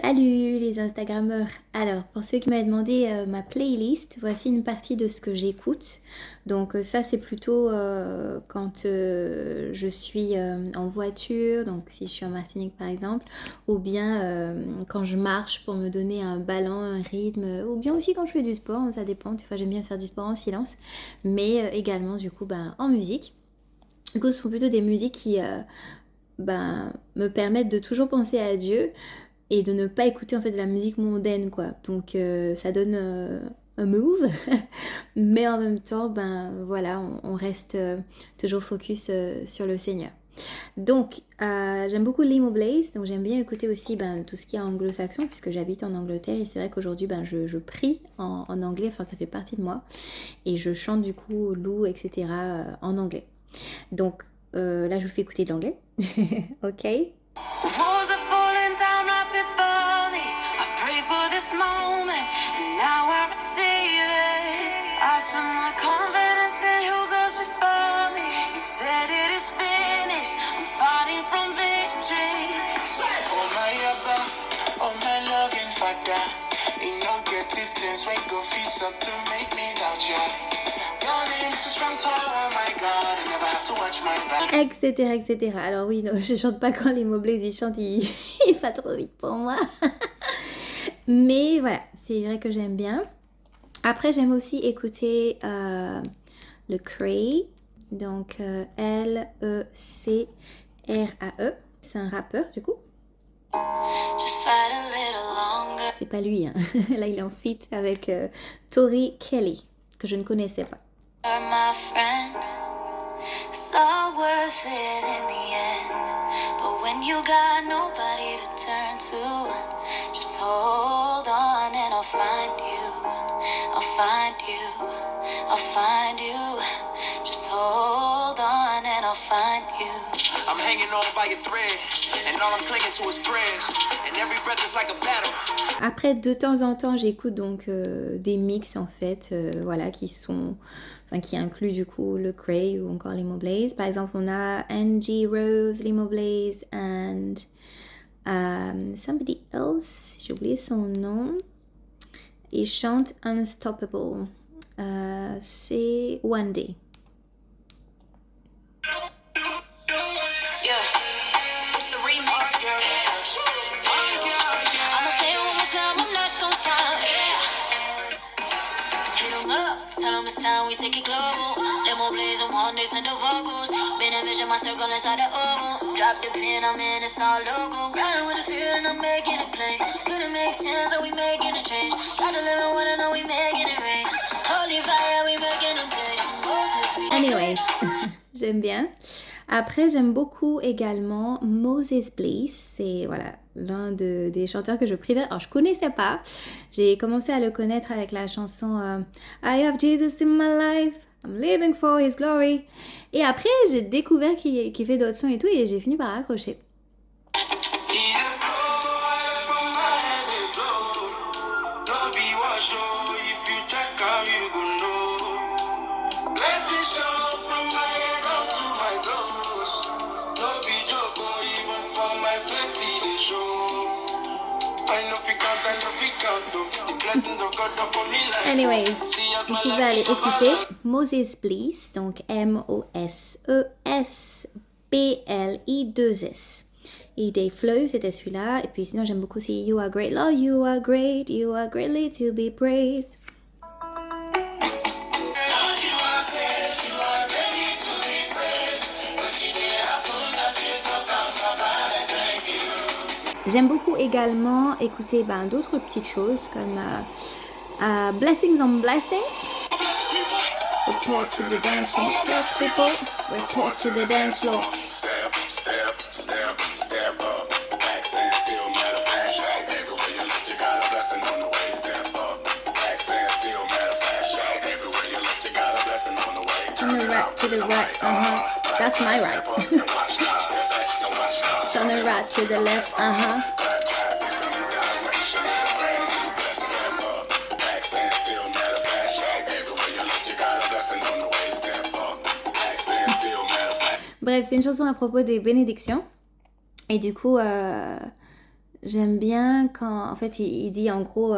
Salut les Instagrammeurs! Alors, pour ceux qui m'avaient demandé ma playlist, voici une partie de ce que j'écoute. Donc ça, c'est plutôt quand je suis en voiture, donc si je suis en Martinique par exemple, ou bien quand je marche pour me donner un ballon, un rythme, ou bien aussi quand je fais du sport, ça dépend. Des fois, j'aime bien faire du sport en silence, mais également du coup en musique. Du coup, ce sont plutôt des musiques qui me permettent de toujours penser à Dieu et de ne pas écouter en fait de la musique mondaine quoi. Donc ça donne un move mais en même temps voilà on reste toujours focus sur le Seigneur. Donc j'aime beaucoup Limo Blaze, donc j'aime bien écouter aussi tout ce qui est anglo-saxon puisque j'habite en Angleterre et c'est vrai qu'aujourd'hui je prie en anglais, enfin ça fait partie de moi et je chante du coup loue etc en anglais. Donc là je vous fais écouter de l'anglais. Ok. Walls are falling down right before me. I've prayed for this moment, and now I receive it. I put my confidence in who goes before me. You said it is finished. I'm fighting from victory. Oh my Abba, oh my loving Father. You know get it things when go feast up to make me doubt ya. Your name is a strong tower, oh my God. I never have to watch my back. Etc, etc. Alors oui, non, je chante pas quand les mots Blaze ils chantent, il va trop vite pour moi. Mais voilà, c'est vrai que j'aime bien. Après, j'aime aussi écouter le Cray, donc L-E-C-R-A-E. C'est un rappeur du coup. C'est pas lui, hein. Là il est en feat avec Tori Kelly, que je ne connaissais pas. So worth it in the end. But when you got nobody to turn to, just hold on and I'll find you. I'll find you. I'll find you. Just hold on and I'll find you. I'm hanging on by a thread, and all I'm clinging to is prayers. And every breath is like a battle. Après, de temps en temps, j'écoute donc des mix en fait, voilà, qui incluent du coup le Cray ou encore Limo Blaze. Par exemple, on a Angie Rose, Limo Blaze and somebody else, j'ai oublié son nom. Il chante Unstoppable. C'est One Day. We take it global. Limo Blaze and one day send the vocals. Been a vision, my circle inside the oval. Drop the pin, I'm in, it's all local. Riding with the spirit and I'm making it plain. Couldn't make sense, so we making a change. Got to live in what I know, we making it rain. Holy fire, we making a place. Anyway, j'aime bien. Après, j'aime beaucoup également Moses Bliss. C'est voilà, l'un des chanteurs que je préfère. Alors, je connaissais pas. J'ai commencé à le connaître avec la chanson I have Jesus in my life. I'm living for his glory. Et après, j'ai découvert qu'il fait d'autres sons et tout. Et j'ai fini par accrocher. Anyways, vous pouvez aller écouter Moses Bliss, donc M-O-S-E-S-B-L-I-2-S. Et Day Flow, c'était celui-là. Et puis sinon, j'aime beaucoup aussi You Are Great, Lord, You Are greatly to be praised. J'aime beaucoup également écouter d'autres petites choses comme Blessings on Blessings. Report to the dance floor. Yes, people. Report to the dance floor. Turn the right to the right. That's my right. Turn the right to the left, Bref, c'est une chanson à propos des bénédictions. Et du coup, j'aime bien quand, en fait, il dit en gros,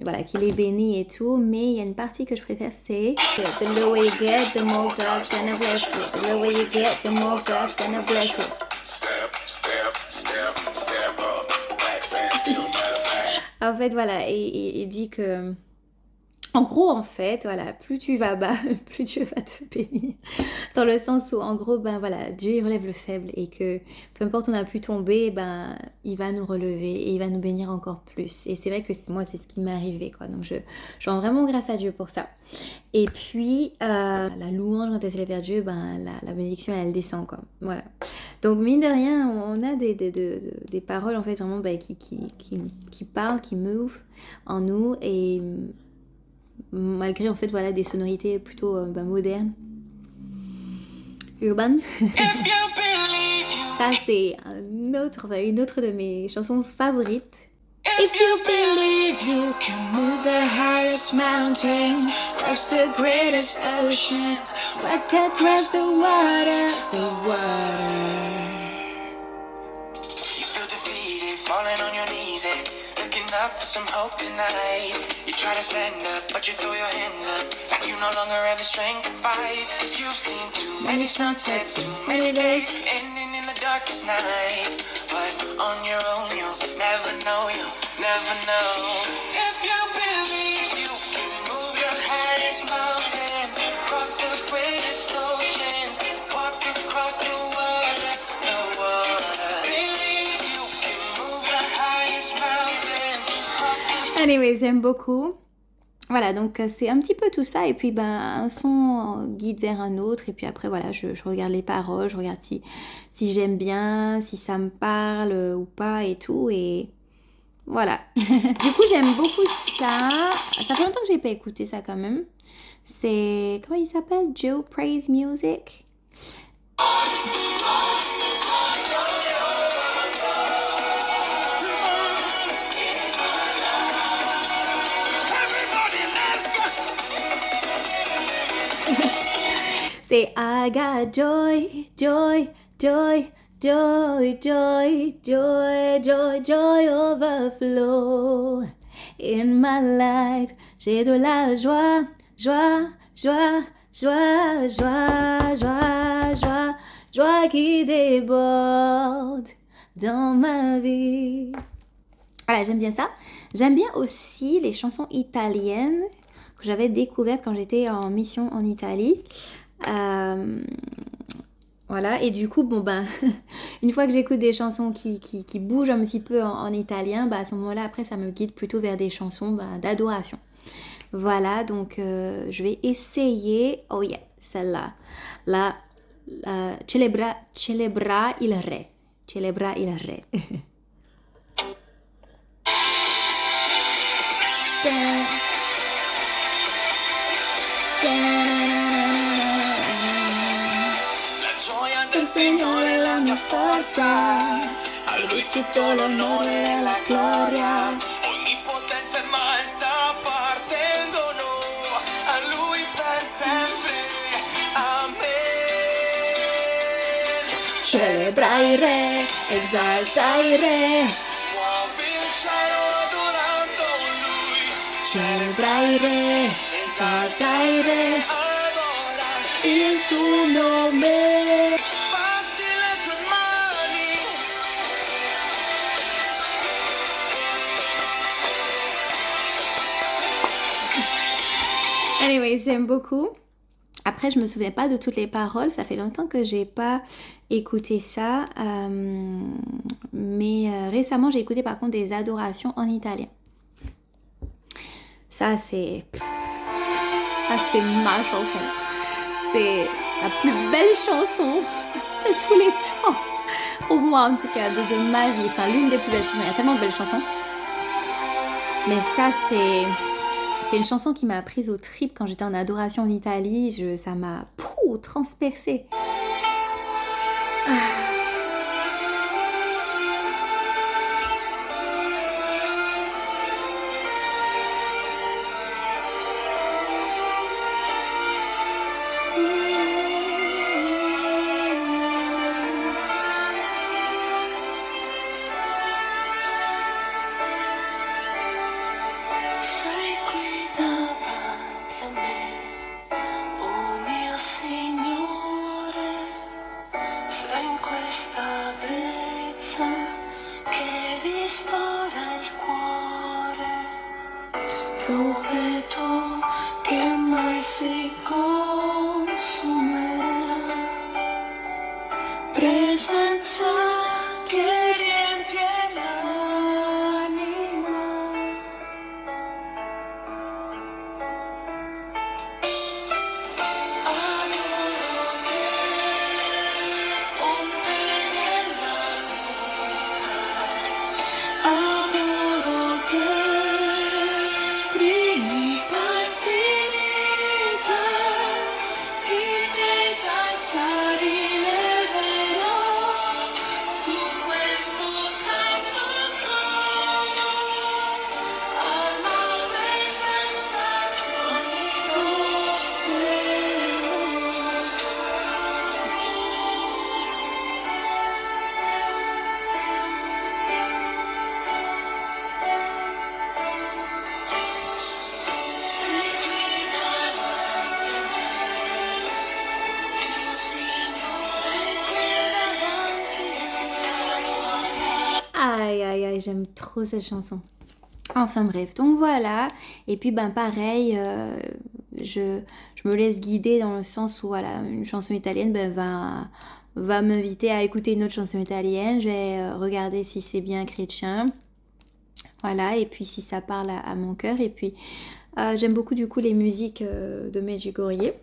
voilà, qu'il est béni et tout, mais il y a une partie que je préfère, c'est The lower you get, the more God's gonna bless you. The lower you get, the more God's gonna bless you. En fait, voilà, il dit que... En gros, en fait, voilà, plus tu vas bas, plus Dieu va te bénir. Dans le sens où, en gros, ben voilà, Dieu il relève le faible et que peu importe où on a pu tomber, ben il va nous relever et il va nous bénir encore plus. Et c'est vrai que moi, c'est ce qui m'est arrivé, quoi. Donc, je rends vraiment grâce à Dieu pour ça. Et puis, la louange, quand elle s'élève vers Dieu, ben la bénédiction, elle descend, quoi. Voilà. Donc, mine de rien, on a des paroles, en fait, vraiment ben, qui parlent, qui move en nous et... malgré en fait voilà des sonorités plutôt modernes, urbaines. Ça c'est une autre de mes chansons favorites. If you believe you can move the highest mountains, cross the greatest oceans, walk across the water. You feel defeated, falling on your knees and looking up for some hope tonight. You try to stand up, but you throw your hands up like you no longer have the strength to fight. Cause you've seen too many sunsets, too many days ending in the darkest night. But on your own, you'll never know, never know. If you believe you can move your highest mountains, cross the greatest oceans, walk across the water, the water. Believe you can move the highest mountains, cross the... Anyway, j'aime beaucoup. Voilà, donc c'est un petit peu tout ça, et puis ben, un son guide vers un autre, et puis après voilà, je regarde les paroles, je regarde si j'aime bien, si ça me parle ou pas et tout, et voilà. Du coup, j'aime beaucoup ça. Ça fait longtemps que j'ai pas écouté ça quand même. C'est, comment il s'appelle? Joe Praise Music. C'est I got joy, joy, joy, joy, joy, joy, joy, joy overflow. In my life, j'ai de la joie, joie, joie, joie, joie, joie, joie, joie qui déborde dans ma vie. Voilà, j'aime bien ça. J'aime bien aussi les chansons italiennes que j'avais découvertes quand j'étais en mission en Italie. Voilà, et du coup, bon ben, une fois que j'écoute des chansons qui bougent un petit peu en italien, bah à ce moment-là, après, ça me guide plutôt vers des chansons d'adoration. Voilà, donc je vais essayer, oh yeah, celle-là, la Celebra il re, Celebra il re. Il Signore è la mia forza, a Lui tutto l'onore e la gloria. Ogni potenza e maestà appartengono a Lui per sempre. Amen. Celebra il Re, esalta il Re, muovi il cielo adorando Lui. Celebra il Re, esalta il Re, adora il suo nome. Anyway, j'aime beaucoup. Après, je me souviens pas de toutes les paroles. Ça fait longtemps que j'ai pas écouté ça. Mais récemment, j'ai écouté par contre des adorations en italien. Ça, c'est ma chanson. C'est la plus belle chanson de tous les temps. Pour moi, en tout cas, de ma vie. Enfin, l'une des plus belles chansons. Il y a tellement de belles chansons. Mais ça, c'est une chanson qui m'a prise au trip quand j'étais en adoration en Italie. Ça m'a transpercée. ristora il cuore, lo vedo che mai si consumerà, presenza che riempie l'anima. Adoro te, fonte della vita. Adoro te, Trinità infinita, in netanza rileverò su questo santo suono, alla presenza di ogni tuo cielo. Sei qui davanti a me, il Signore, sei qui davanti alla tua vita. Aïe aïe aïe, j'aime trop cette chanson. Enfin bref, donc voilà. Et puis ben pareil, je me laisse guider dans le sens où voilà, une chanson italienne va m'inviter à écouter une autre chanson italienne. Je vais regarder si c'est bien chrétien. Voilà, et puis si ça parle à mon cœur. Et puis j'aime beaucoup du coup les musiques de Medjugorje.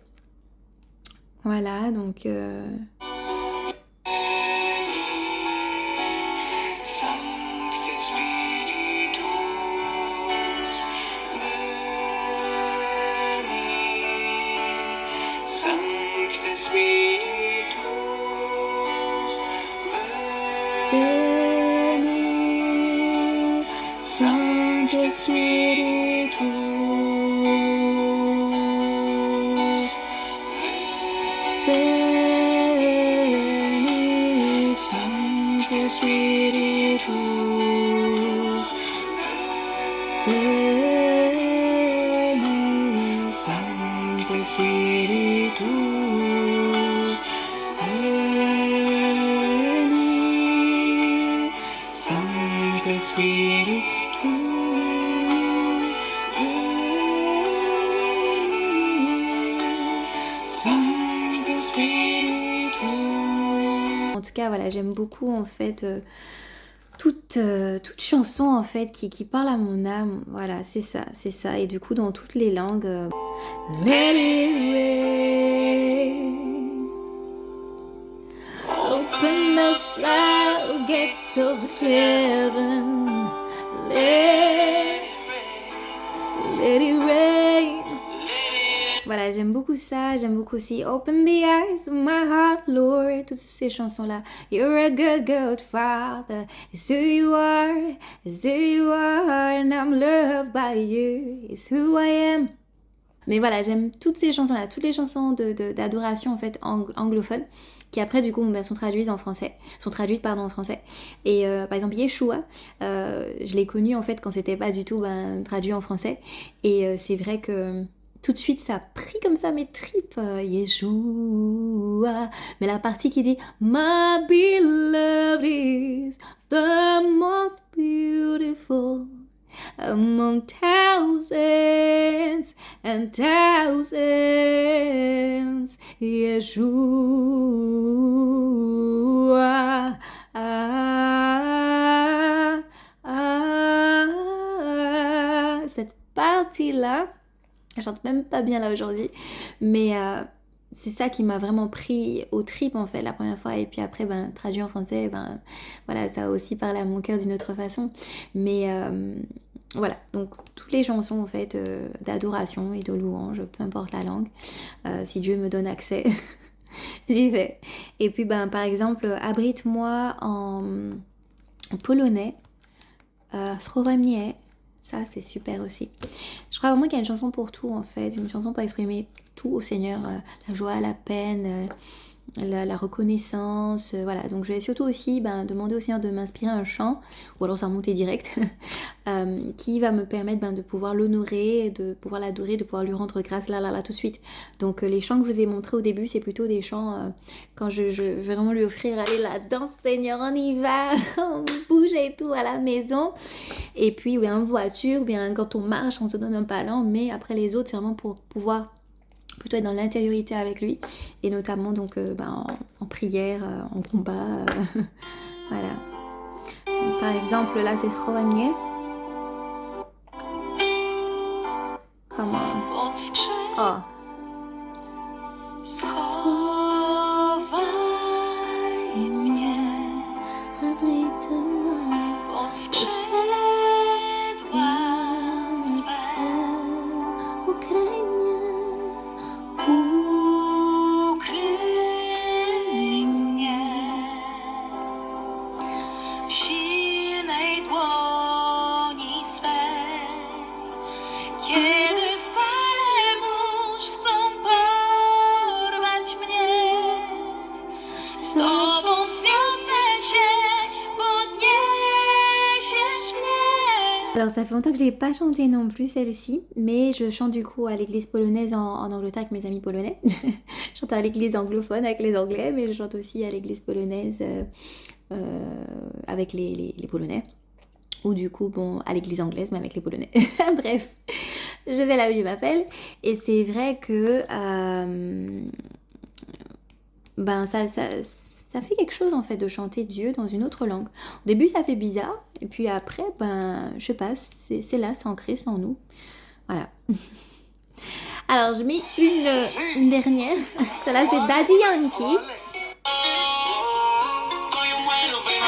Voilà, donc Sancte Spiritus, veni. Sancte Spiritus, veni. Sancte Spiritus, veni. Sancte Spiritus, veni. Sancte Spiritus, veni. Sancte Spiritus, veni. Sancte Spiritus. en tout cas voilà, j'aime beaucoup en fait toute chanson en fait qui parle à mon âme. Voilà, c'est ça. Et du coup dans toutes les langues. Let it rain. Open the floodgates of heaven. Let it rain. Voilà, j'aime beaucoup ça. J'aime beaucoup aussi Open the eyes of my heart, Lord. Toutes ces chansons-là. You're a good father. It's who you are. It's who you are. And I'm loved by you. It's who I am. Mais voilà, j'aime toutes ces chansons-là. Toutes les chansons d'adoration en fait anglophones. Qui après du coup sont traduites en français. Et par exemple Yeshua, je l'ai connu en fait quand c'était pas du tout traduit en français. Et c'est vrai que tout de suite ça a pris comme ça mes tripes. Yeshua. Mais la partie qui dit My beloved is the most beautiful among thousands and thousands. Yeshua. Cette partie-là, je chante même pas bien là aujourd'hui, mais c'est ça qui m'a vraiment pris aux tripes en fait la première fois. Et puis après, traduit en français, voilà, ça a aussi parlé à mon cœur d'une autre façon. Mais voilà, donc toutes les chansons en fait d'adoration et de louange, peu importe la langue, si Dieu me donne accès, j'y vais. Et puis par exemple, abrite-moi en polonais, Schowaj mnie. Ça, c'est super aussi. Je crois vraiment qu'il y a une chanson pour tout, en fait. Une chanson pour exprimer tout au Seigneur. La joie, la peine, la reconnaissance, voilà. Donc je vais surtout aussi demander au Seigneur de m'inspirer un chant, ou alors ça remonter direct, qui va me permettre de pouvoir l'honorer, de pouvoir l'adorer, de pouvoir lui rendre grâce là tout de suite. Donc les chants que je vous ai montrés au début, c'est plutôt des chants quand je vais vraiment lui offrir, allez la danse Seigneur, on y va, on bouge et tout à la maison. Et puis en voiture, bien quand on marche, on se donne un ballon, mais après les autres, c'est vraiment pour pouvoir plutôt être dans l'intériorité avec lui, et notamment donc en prière, en combat, voilà. Donc, par exemple là c'est Schowanier. Comment? Oh. Schowaj mnie, pod skrzydła swe, ukryj mnie w silnej dłoni swej, kiedy fale mórz chcą porwać mnie, z Tobą wzniosę się, podniesiesz mnie. Alors ça fait longtemps que je l'ai pas chanté non plus celle-ci, mais je chante du coup à l'église polonaise en Angleterre avec mes amis polonais. Je chante à l'église anglophone avec les anglais, mais je chante aussi à l'église polonaise avec les polonais. Ou du coup, à l'église anglaise, mais avec les polonais. Bref, je vais là où je m'appelle. Et c'est vrai que ça fait quelque chose en fait de chanter Dieu dans une autre langue. Au début, ça fait bizarre. Et puis après, je sais pas, c'est là, c'est ancré, c'est en nous. Voilà. Alors, je mets une dernière. Celle-là, c'est Daddy Yankee.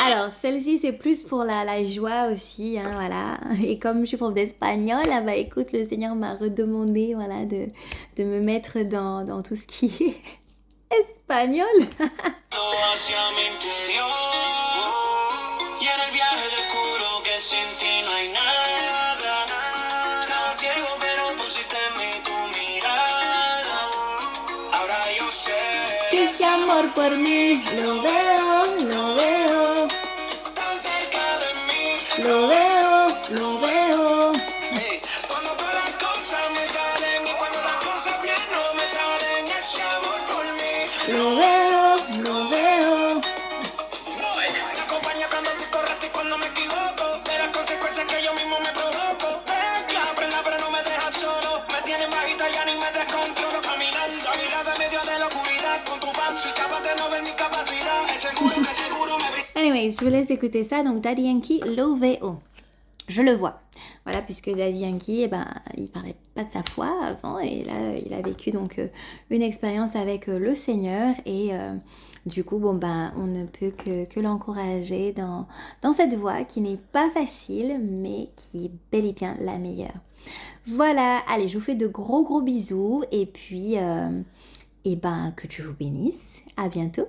Alors, celle-ci, c'est plus pour la joie aussi, hein, voilà. Et comme je suis prof d'espagnol, écoute, le Seigneur m'a redemandé, voilà, de me mettre dans tout ce qui est espagnol. Que ese amor por mí lo veo, tan cerca de mí, lo veo. Cuando todas las cosas me salen y cuando las cosas bien no me salen, ese amor por mí lo veo. Me acompaña cuando estoy correcto y cuando me equivoco, de las consecuencias que yo mismo me provoco. Prenda, pero no me deja solo, me tiene bajita ya ni me descontrolo, caminando a mi lado en medio de la oscuridad, con tu paso y capaz de no ver mi capacidad, es seguro me brilla. Anyways, je vous laisse écouter ça, donc Daddy Yankee, lo veo. Je le vois. Voilà, puisque Daddy Yankee, il parlait pas de sa foi avant, et là, il a vécu donc une expérience avec le Seigneur, et du coup, on ne peut que l'encourager dans cette voie qui n'est pas facile, mais qui est bel et bien la meilleure. Voilà, allez, je vous fais de gros bisous, et puis, que Dieu vous bénisse. À bientôt.